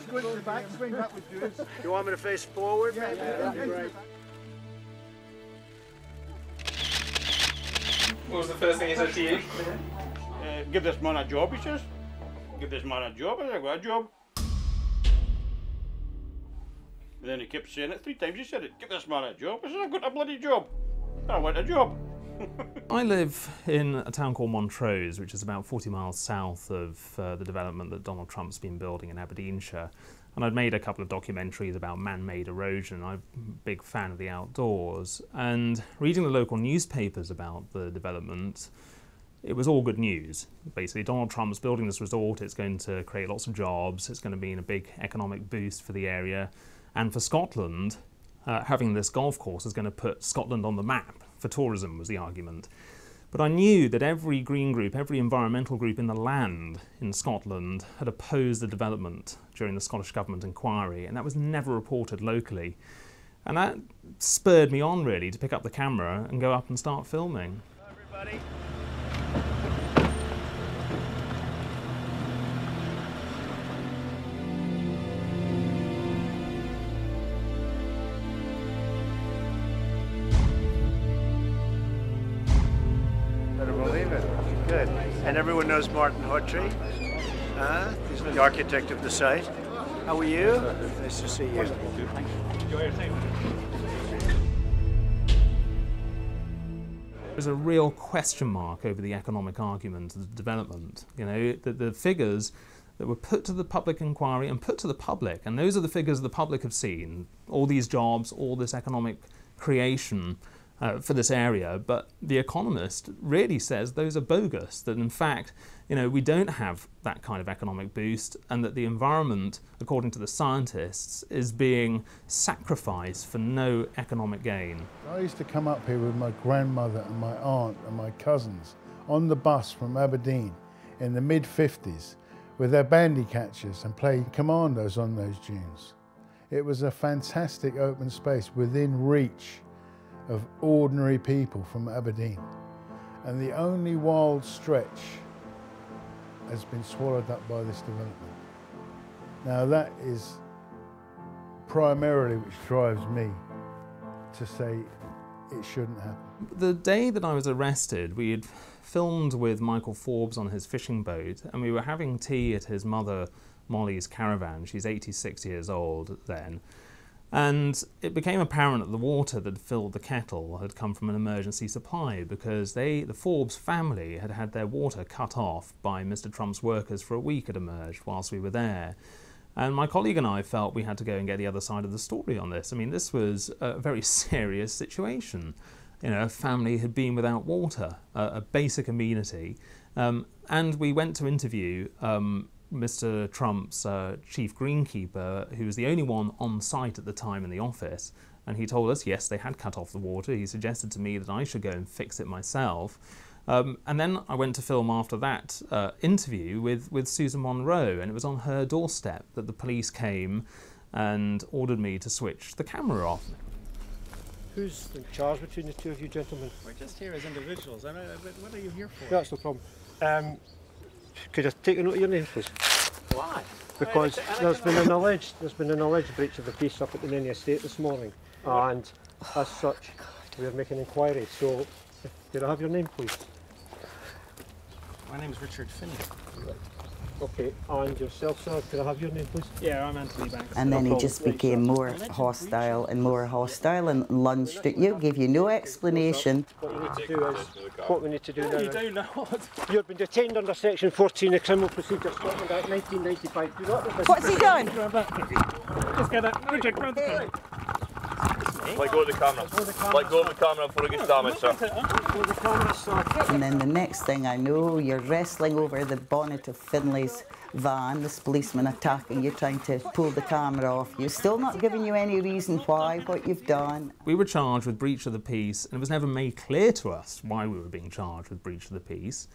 go into the back, swing back with yours. You want me to face forward? Yeah, That'd be great. What was the first thing he said to you? Give this man a job, he says. Give this man a job. I said, I got a job. And then he kept saying it 3 times. He said it. Give this man a job. I said, I've got a bloody job. I want a job. I live in a town called Montrose, which is about 40 miles south of the development that Donald Trump's been building in Aberdeenshire. And I'd made a couple of documentaries about man-made erosion. I'm a big fan of the outdoors. And reading the local newspapers about the development, it was all good news. Basically, Donald Trump's building this resort. It's going to create lots of jobs. It's going to mean a big economic boost for the area. And for Scotland, having this golf course is going to put Scotland on the map for tourism, was the argument. But I knew that every green group, every environmental group in the land in Scotland had opposed the development during the Scottish Government inquiry, and that was never reported locally. And that spurred me on, really, to pick up the camera and go up and start filming. Hello, everybody. Better believe it. Good. And everyone knows Martin Hawtrey. He's the architect of the site. How are you? Nice to see you. Enjoy your time. There's a real question mark over the economic argument of the development. You know, the figures that were put to the public inquiry and put to the public, and those are the figures the public have seen, all these jobs, all this economic creation for this area, but The Economist really says those are bogus, that in fact, you know, we don't have that kind of economic boost, and that the environment, according to the scientists, is being sacrificed for no economic gain. I used to come up here with my grandmother and my aunt and my cousins on the bus from Aberdeen in the mid-50s with their bandy catchers and play commandos on those dunes. It was a fantastic open space within reach of ordinary people from Aberdeen. And the only wild stretch has been swallowed up by this development. Now that is primarily which drives me to say it shouldn't happen. The day that I was arrested, we had filmed with Michael Forbes on his fishing boat, and we were having tea at his mother Molly's caravan. She's 86 years old then. And it became apparent that the water that filled the kettle had come from an emergency supply, because the Forbes family had had their water cut off by Mr. Trump's workers for a week, it emerged, whilst we were there. And my colleague and I felt we had to go and get the other side of the story on this. I mean, this was a very serious situation. You know, a family had been without water, a basic amenity. And we went to interview Mr. Trump's chief greenkeeper, who was the only one on site at the time in the office, and he told us, yes, they had cut off the water. He suggested to me that I should go and fix it myself. And then I went to film after that interview with Susan Monroe, and it was on her doorstep that the police came and ordered me to switch the camera off. Who's in charge between the two of you gentlemen? We're just here as individuals. I mean, what are you here for? That's no problem. Could I take a note of your name, please? Why? Because there's been an alleged breach of the peace up at the Nenny Estate this morning, and as such, we are making inquiry. So, could I have your name, please? My name is Richard Finney. Okay, and yourself, sir, could I have your name, please? Yeah, I'm Anthony Baxter. And then he just became more hostile and lunged at you, gave you no explanation. What we need to do is, what we need to do now. You do know what? You've been detained under Section 14 of Criminal Procedure Scotland Act 1995. Do not What's he done? Just get that. Richard, grab the camera. Let go of the camera. Let go of the camera before it gets damaged, sir. And then the next thing I know, you're wrestling over the bonnet of Finlay's van, this policeman attacking you, trying to pull the camera off you, still not giving you any reason why, what you've done. We were charged with breach of the peace, and it was never made clear to us why we were being charged with breach of the peace.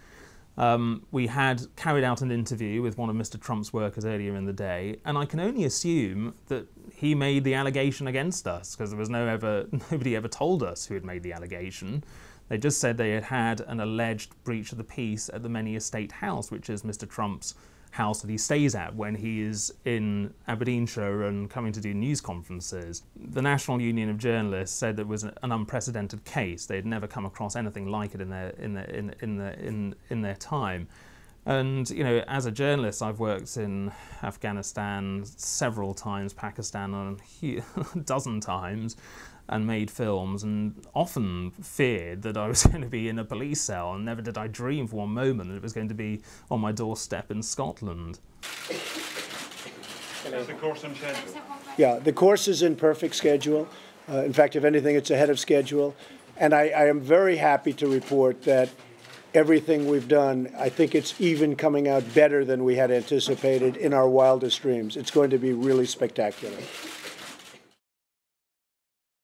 We had carried out an interview with one of Mr. Trump's workers earlier in the day, and I can only assume that he made the allegation against us, because there was nobody ever told us who had made the allegation. They just said they had had an alleged breach of the peace at the Nenny Estate house, which is Mr. Trump's house that he stays at when he is in Aberdeenshire and coming to do news conferences. The National Union of Journalists said that it was an unprecedented case. They'd never come across anything like it in their time. And, you know, as a journalist, I've worked in Afghanistan several times, Pakistan a dozen times, and made films, and often feared that I was going to be in a police cell, and never did I dream for one moment that it was going to be on my doorstep in Scotland. Is the course on schedule? Yeah, the course is in perfect schedule. In fact, if anything, it's ahead of schedule. And I am very happy to report that everything we've done, I think it's even coming out better than we had anticipated in our wildest dreams. It's going to be really spectacular.